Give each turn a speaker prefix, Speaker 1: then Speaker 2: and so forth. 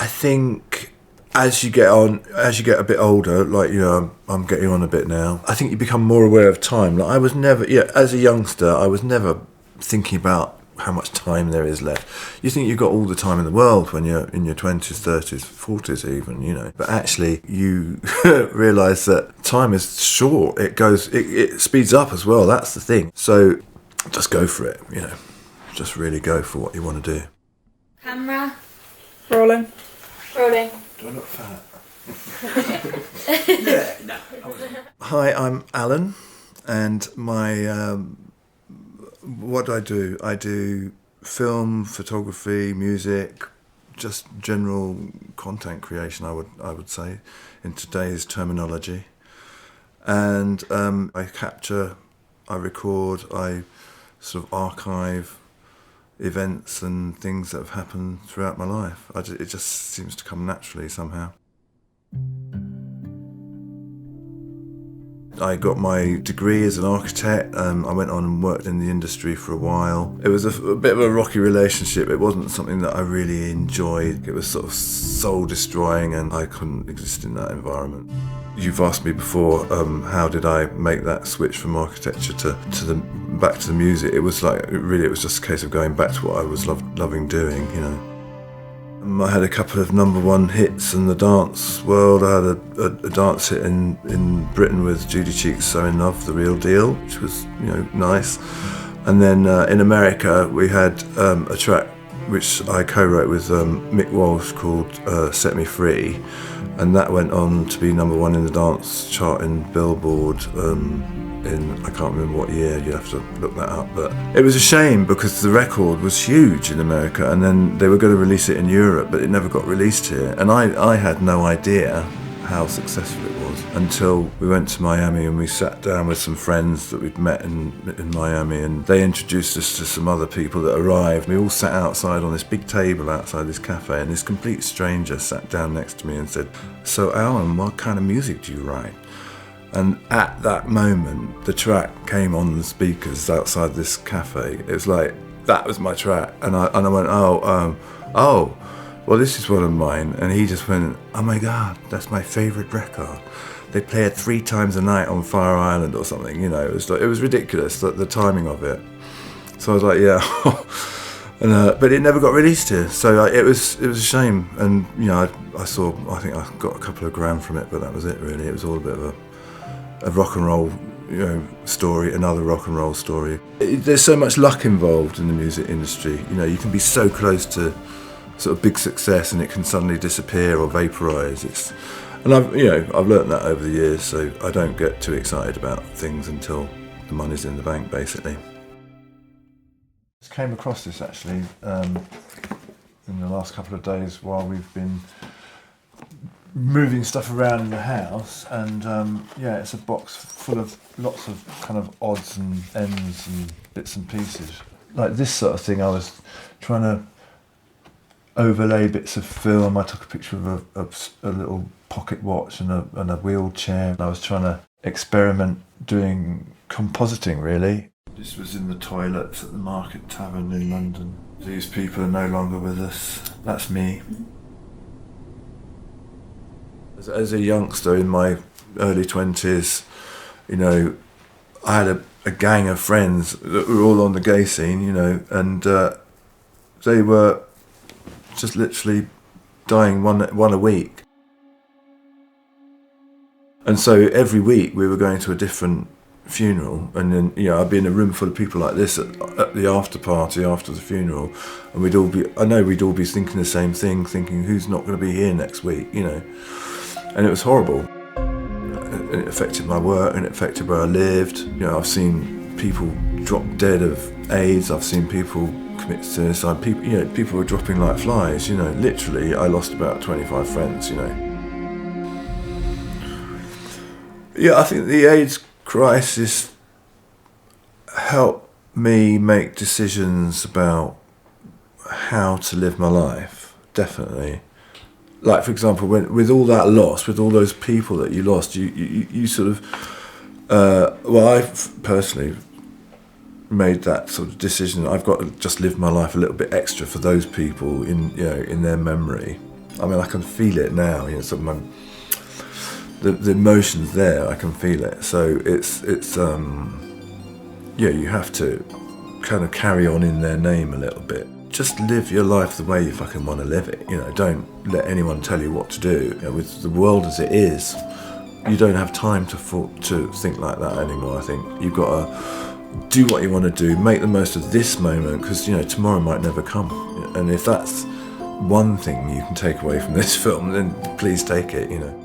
Speaker 1: I think as you get a bit older, like, you know, I'm getting on a bit now, I think you become more aware of time. Like, I was never, as a youngster, I was never thinking about how much time there is left. You think you've got all the time in the world when you're in your 20s, 30s, 40s even, you know. But actually, you realise that time is short. It speeds up as well, that's the thing. So just go for it, you know. Just really go for what you want to do.
Speaker 2: Camera.
Speaker 3: Rolling.
Speaker 2: Rolling.
Speaker 1: Do I look fat? Yeah, no. Hi, I'm Alan, and my what do? I do film, photography, music, just general content creation. I would say, in today's terminology, and I capture, I record, I sort of archive events and things that have happened throughout my life. It just seems to come naturally somehow. I got my degree as an architect. I went on and worked in the industry for a while. It was a bit of a rocky relationship. It wasn't something that I really enjoyed. It was sort of soul destroying, and I couldn't exist in that environment. You've asked me before, how did I make that switch from architecture back to the music? It was just a case of going back to what I was loving doing, you know. I had a couple of #1 hits in the dance world. I had a dance hit in Britain with Judy Cheek's "So in Love, the Real Deal," which was, you know, nice. And then in America we had a track which I co-wrote with Mick Walsh called "Set Me Free," and that went on to be #1 in the dance chart in Billboard I can't remember what year, you have to look that up, but it was a shame because the record was huge in America, and then they were going to release it in Europe, but it never got released here, and I had no idea how successful it was until we went to Miami and we sat down with some friends that we'd met in Miami, and they introduced us to some other people that arrived. We all sat outside on this big table outside this cafe, and this complete stranger sat down next to me and said, "So Alan, what kind of music do you write?" And at that moment, the track came on the speakers outside this cafe. It was like, that was my track. And I went, oh, well, this is one of mine. And he just went, "Oh my God, that's my favourite record. They play it 3 times a night on Fire Island or something." You know, it was ridiculous, the timing of it. So I was like, yeah. But it never got released here. So it was a shame. And, you know, I think I got a couple of grand from it, but that was it really. It was all a bit of a rock and roll, you know, story, another rock and roll story. There's so much luck involved in the music industry. You know, you can be so close to sort of big success and it can suddenly disappear or vaporise. And I've learnt that over the years, so I don't get too excited about things until the money's in the bank, basically. I came across this actually in the last couple of days while we've been moving stuff around in the house, and it's a box full of lots of kind of odds and ends and bits and pieces. Like this sort of thing, I was trying to overlay bits of film. I took a picture of a little pocket watch and a wheelchair. I was trying to experiment doing compositing, really. This was in the toilets at the Market Tavern in London. These people are no longer with us. That's me. As a youngster in my early 20s, you know, I had a gang of friends that were all on the gay scene, you know, and they were just literally dying one a week. And so every week we were going to a different funeral, and then, you know, I'd be in a room full of people like this at the after party after the funeral, and we'd all be thinking the same thing, thinking who's not going to be here next week, you know. And it was horrible. It affected my work and it affected where I lived. You know, I've seen people drop dead of AIDS. I've seen people commit suicide. People were dropping like flies. You know, literally, I lost about 25 friends. You know. Yeah, I think the AIDS crisis helped me make decisions about how to live my life. Definitely. Like, for example, with all that loss, with all those people that you lost, you sort of, I personally made that sort of decision. I've got to just live my life a little bit extra for those people in their memory. I mean, I can feel it now. You know, sort of the emotion's there. I can feel it. So it's yeah, you have to kind of carry on in their name a little bit. Just live your life the way you fucking want to live it. You know, don't let anyone tell you what to do. You know, with the world as it is, you don't have time to think like that anymore. I think you've got to do what you want to do, make the most of this moment, because, you know, tomorrow might never come. And if that's one thing you can take away from this film, then please take it, you know.